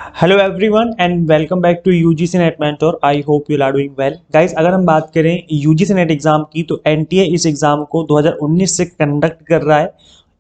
Hello everyone and welcome back to UGC NET mentor. I hope you are doing well guys. अगर हम बात करें UGC net exam की तो NTA इस एग्जाम को 2019 से कंडक्ट कर रहा है।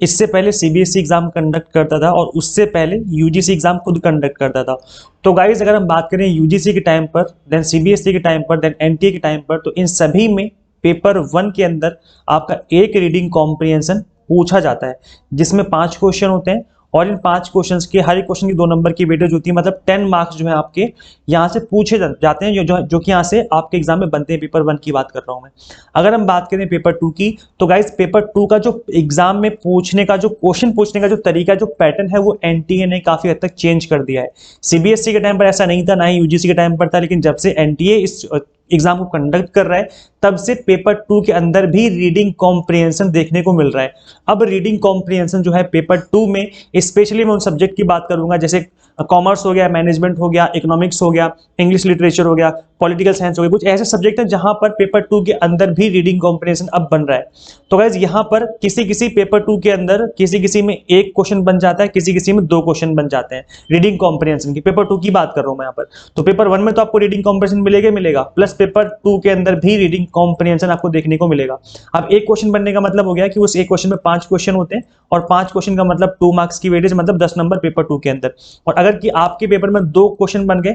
इससे पहले सीबीएसई एग्जाम कंडक्ट करता था और उससे पहले यूजीसी एग्जाम खुद कंडक्ट करता था। तो गाइस अगर हम बात करें यूजीसी के टाइम पर, देन सीबीएसई के टाइम पर, देन एनटीए के टाइम पर, तो इन सभी में पेपर 1 के अंदर आपका एक रीडिंग कॉम्प्रिहेंशन पूछा जाता है, जिसमें 5 क्वेश्चन होते हैं और इन 5 क्वेश्चंस के हर एक क्वेश्चन की 2 नंबर की वेटेज होती है। मतलब 10 मार्क्स जो है आपके यहाँ से पूछे जाते हैं, जो कि यहाँ से आपके एग्जाम में बनते हैं। पेपर 1 की बात कर रहा हूँ मैं। अगर हम बात करें पेपर 2 की, तो गाइस पेपर 2 का जो एग्जाम में पूछने का जो क्वेश्चन पूछने का जो तरीका, जो पैटर्न है, वो एनटीए ने काफी हद तक चेंज कर दिया है। सीबीएसई के टाइम पर ऐसा नहीं था, ना ही यूजीसी के टाइम पर था, लेकिन जब से एनटीए इस एग्जाम को कंडक्ट कर रहा है तब से पेपर 2 के अंदर भी रीडिंग कॉम्प्रिहेंशन देखने को मिल रहा है। अब रीडिंग कॉम्प्रिहेंशन जो है पेपर 2 में, स्पेशली मैं उन सब्जेक्ट की बात करूंगा जैसे कॉमर्स हो गया, मैनेजमेंट हो गया, इकोनॉमिक्स हो गया, इंग्लिश लिटरेचर हो गया, पॉलिटिकल साइंस हो गया, कुछ ऐसे सब्जेक्ट हैं जहां पर पेपर 2 के अंदर भी रीडिंग कॉम्प्रिहेंशन अब बन रहा है। तो गाइस यहाँ पर किसी किसी पेपर 2 के अंदर किसी किसी में एक क्वेश्चन बन जाता है, किसी किसी में 2 क्वेश्चन बन जाते हैं रीडिंग कॉम्प्रिहेंशन की। पेपर 2 की बात कर रहा हूं मैं यहाँ पर। तो पेपर 1 में तो आपको रीडिंग कॉम्प्रिहेंशन मिलेगा, प्लस पेपर 2 के अंदर भी रीडिंग कॉम्प्रिहेंशन आपको देखने को मिलेगा। अब एक क्वेश्चन बनने का मतलब हो गया कि उस एक क्वेश्चन में 5 क्वेश्चन होते हैं और 5 क्वेश्चन का मतलब 2 मार्क्स की वेटेज, मतलब 10 नंबर पेपर 2 के अंदर। और अगर कि आपके पेपर में 2 क्वेश्चन बन गए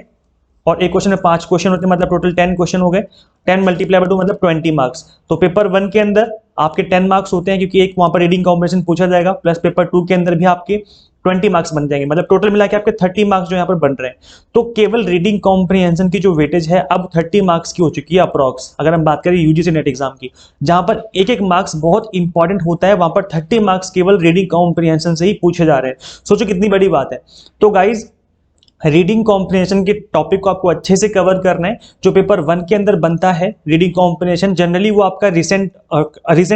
और एक क्वेश्चन में 5 क्वेश्चन होते हैं, मतलब टोटल 10 क्वेश्चन हो गए। 10 मल्टीप्लाई बाय 2 मतलब 20 मार्क्स। तो पेपर 1 के अंदर आपके 10 मार्क्स होते हैं क्योंकि एक वहां पर रीडिंग कॉम्प्रिहेंशन पूछा जाएगा, प्लस पेपर 2 के अंदर भी आपके 20 मार्क्स बन जाएंगे, मतलब टोटल मिला के आपके 30 मार्क्स जो यहाँ पर बन रहे हैं। तो केवल रीडिंग कॉम्प्रिहेंशन की जो वेटेज है अब 30 मार्क्स की हो चुकी है अप्रॉक्स, अगर हम बात करें यूजीसी नेट एग्जाम की, जहां पर एक एक मार्क्स बहुत इंपॉर्टेंट होता है, वहां पर 30 मार्क्स केवल रीडिंग कॉम्प्रिहेंशन से ही पूछे जा रहे हैं। सोचो कितनी बड़ी बात है। तो गाइज रीडिंग कॉम्प्रिहेंशन के टॉपिक को आपको अच्छे से कवर करना है। जो पेपर 1 के अंदर बनता है रीडिंग कॉम्प्रिहेंशन, जनरली वो आपका रिसेंट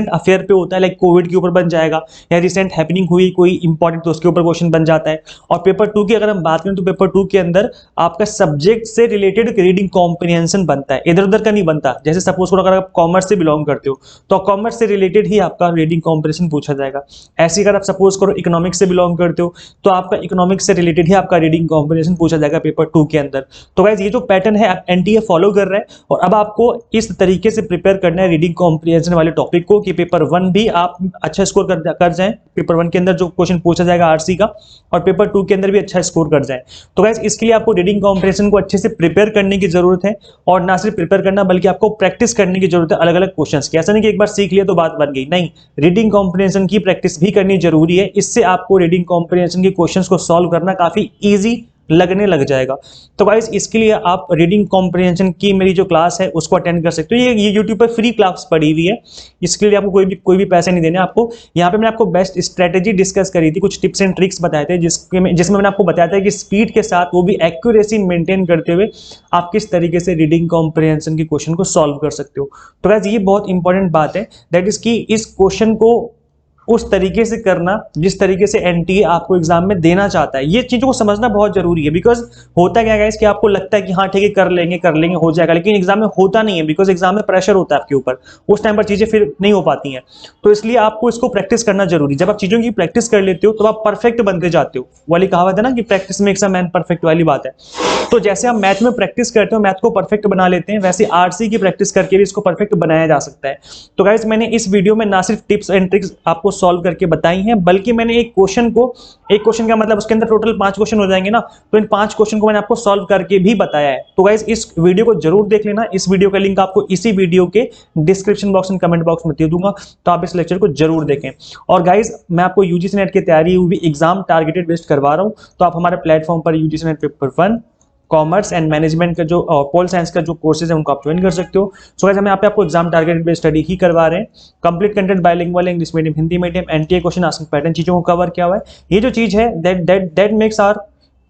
अफेयर पे होता है, लाइक कोविड के ऊपर बन जाएगा या रिसेंट हैपनिंग हुई कोई इंपॉर्टेंट, तो उसके ऊपर क्वेश्चन बन जाता है। और पेपर 2 की अगर हम बात करें तो पेपर 2 के अंदर आपका सब्जेक्ट से रिलेटेड रीडिंग कॉम्प्रिहेंशन बनता है, इधर उधर का नहीं बनता। जैसे सपोज करो अगर आप कॉमर्स से बिलोंग करते हो तो कॉमर्स से रिलेटेड ही आपका रीडिंग कॉम्प्रिहेंशन पूछा जाएगा। ऐसे अगर आप सपोज करो इकोनॉमिक्स से बिलोंग करते हो तो आपका इकोनॉमिक्स से रिलेटेड ही आपका रीडिंग कॉम्प्रिहेंशन पूछा जाएगा पेपर 2 के अंदर। तो गाइस ये जो पैटर्न है एनटीए फॉलो कर रहा है और अब आपको इस तरीके से प्रिपेयर करना है रीडिंग कॉम्प्रिहेंशन वाले टॉपिक को कि पेपर 1 भी आप अच्छा स्कोर कर जाएं। पेपर 1 के अंदर जो क्वेश्चन पूछा जाएगा आरसी का, और पेपर 2 के अंदर भी अच्छा स्कोर कर जाएं। तो गाइस इसके लिए आपको रीडिंग कॉम्प्रिहेंशन को अच्छे से प्रिपेयर करने की जरूरत है, और ना सिर्फ प्रिपेयर करना बल्कि आपको प्रैक्टिस करने की जरूरत है अलग अलग क्वेश्चंस की। ऐसा नहीं कि एक बार सीख लिया तो बात बन गई, नहीं, रीडिंग कॉम्प्रिहेंशन की प्रैक्टिस भी करनी जरूरी है। इससे आपको रीडिंग कॉम्प्रिहेंशन के क्वेश्चंस को सॉल्व करना काफी ईजी लगने लग जाएगा। तो गाइस इसके लिए आप रीडिंग कॉम्प्रिहेंशन की मेरी जो क्लास है उसको अटेंड कर सकते हो। ये YouTube पर फ्री क्लास पड़ी हुई है, इसके लिए आपको कोई भी पैसे नहीं देने आपको। यहाँ पे मैंने आपको बेस्ट स्ट्रेटेजी डिस्कस करी थी, कुछ टिप्स एंड ट्रिक्स बताए थे जिसमें मैंने आपको बताया था कि स्पीड के साथ वो भी एक्यूरेसी मेंटेन करते हुए आप किस तरीके से रीडिंग कॉम्प्रिहेंशन के क्वेश्चन को सॉल्व कर सकते हो। तो गाइस ये बहुत इंपॉर्टेंट बात है, दैट इज कि इस क्वेश्चन को उस तरीके से करना जिस तरीके से एनटीए आपको एग्जाम में देना चाहता है। ये चीजों को समझना बहुत जरूरी है, बिकॉज होता क्या है कि आपको लगता है कि हाँ ठीक है कर लेंगे हो जाएगा, लेकिन एग्जाम में होता नहीं है, बिकॉज एग्जाम में प्रेशर होता है आपके ऊपर, उस टाइम पर चीजें फिर नहीं हो पाती हैं। तो इसलिए आपको इसको प्रैक्टिस करना जरूरी। जब आप चीजों की प्रैक्टिस कर लेते हो तो आप परफेक्ट बनते जाते हो। वाली कहावत है ना कि practice makes a man perfect, वाली बात है। तो जैसे आप मैथ में प्रैक्टिस करते हो, मैथ को परफेक्ट बना लेते हैं, वैसे आरसी की प्रैक्टिस करके भी इसको परफेक्ट बनाया जा सकता है। तो गाइस मैंने इस वीडियो में ना सिर्फ टिप्स एंड ट्रिक्स आपको सॉल्व करके बताई हैं, बल्कि मैंने एक क्वेश्चन का मतलब उसके अंदर टोटल 5 क्वेश्चन हो जाएंगे ना, तो इन 5 क्वेश्चन को मैंने आपको सॉल्व करके भी बताया है। तो गाइस इस वीडियो को जरूर देख लेना। इस वीडियो का लिंक आपको इसी वीडियो के description box and comment box में दे दूंगा, तो आप इस लेक्चर को जरूर देखें। और गाइस मैं आपको यूजीसी नेट की तैयारी हुई एग्जाम टारगेटेड बेस्ड करवा रहा हूं, तो आप हमारे प्लेटफॉर्म पर UGC net paper 1 commerce and management का जो पोल साइंस का जो कोर्सेज है उनको आप ज्वाइन कर सकते हो। सो गाइस हम यहाँ पे आपको एग्जाम टारगेटेड बेस्ड स्टडी ही करवा रहे हैं। Complete content bilingual, English medium, Hindi medium, NTA question asking pattern चीजों को कवर किया हुआ है। ये जो चीज है that makes our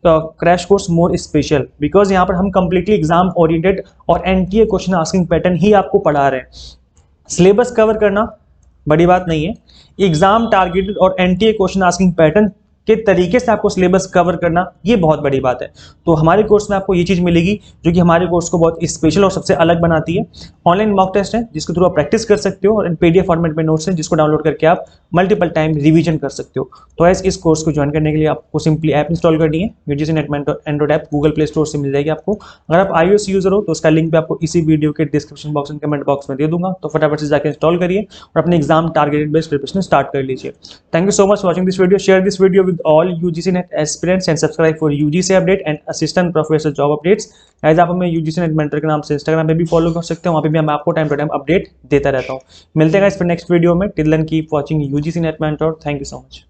crash course more special, because यहाँ पर हम कंप्लीटली एग्जाम ओरिएंटेड और एनटीए क्वेश्चन आस्किंग पैटर्न ही आपको पढ़ा रहे हैं। सिलेबस कवर करना बड़ी बात नहीं है, एग्जाम टारगेटेड और एनटीए क्वेश्चन आस्किंग पैटर्न के तरीके से आपको सिलेबस कवर करना, ये बहुत बड़ी बात है। तो हमारे कोर्स में आपको ये चीज़ मिलेगी जो कि हमारे कोर्स को बहुत स्पेशल और सबसे अलग बनाती है। ऑनलाइन मॉक टेस्ट है जिसके थ्रू आप प्रैक्टिस कर सकते हो, और पीडीएफ फॉर्मेट में नोट्स हैं जिसको डाउनलोड करके आप मल्टीपल टाइम रिवीजन कर सकते हो। तो ऐसे इस कोर्स को ज्वाइन करने के लिए आपको सिंपली ऐप इंस्टॉल करनी है, UGC NET mentor Android app Google play store से मिल जाएगी आपको। अगर आप iOS यूजर हो तो उसका लिंक भी आपको इसी वीडियो के description box and comment box में दे दूंगा, तो फटाफट से जाकर इंस्टॉल करिए और अपने exam targeted based preparation start कर लीजिए। Thank you so much watching this video. Share this video with all UGC net aspirants and subscribe for UGC update and assistant professor job updates. Guys आप हमें UGC NET mentor के नाम से Instagram पे भी follow कर सकते हो, वहाँ पे भी मैं आपको टाइम टू टाइम अपडेट देता रहता हूँ। मिलते हैं गाइस फिर नेक्स्ट वीडियो में। Till then keep watching UGC NET mentor. Thank you so much.